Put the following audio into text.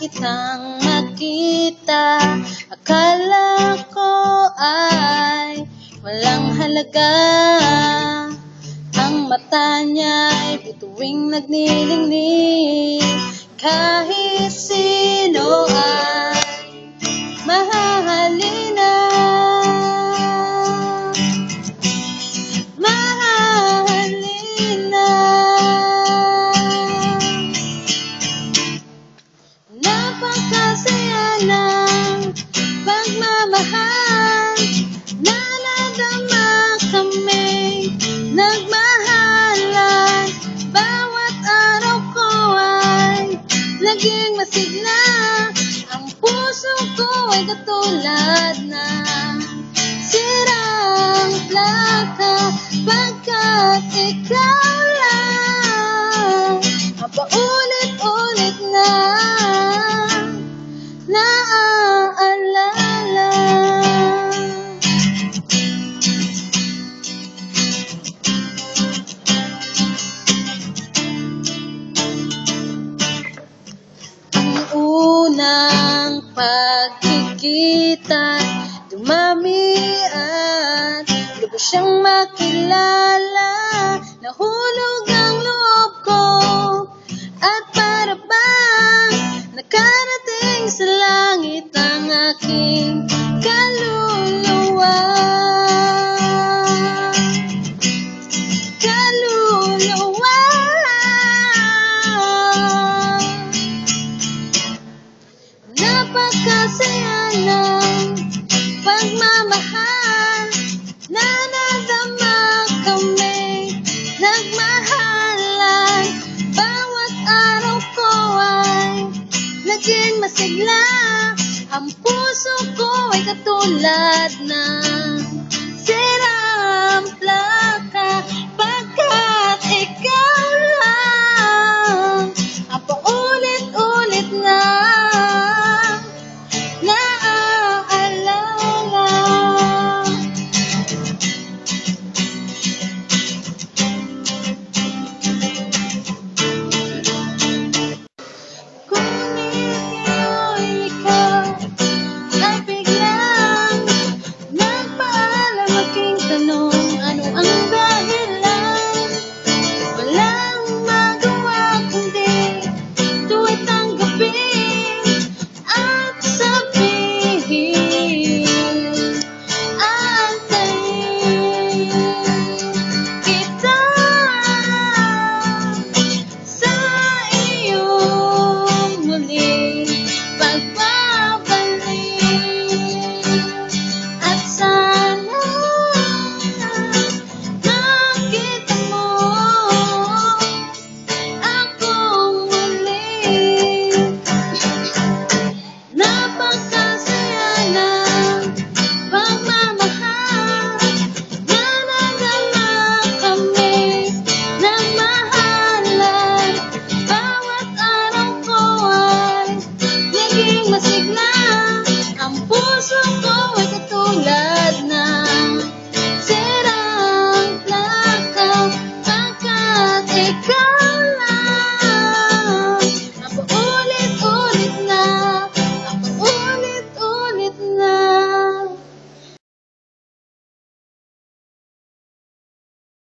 kitang makita. Akala ko ay walang halaga. Ang mata niya'y bituing nagnilingning. Kahit sino ay mahahalin na. Mahahalin na. Napakasaya ng pagmamahal na nadama kami nagmahalan. Bawat araw ko ay naging masigla. Ang puso ko ay katulad na sirang plaka, pagkat ikaw lang ang paulit-ulit na naaalala. Ang unang pagkikita, dumami at lubos siyang makilala. Nahulog ang loob ko at para bang nakarating sa langit ang aking kaluluwa. Kaluluwa. Napakasaya ng pagmamahal na nadama kami nagmahalan. Bawat araw ko ay naging masigla. Ang puso ko ay katulad ng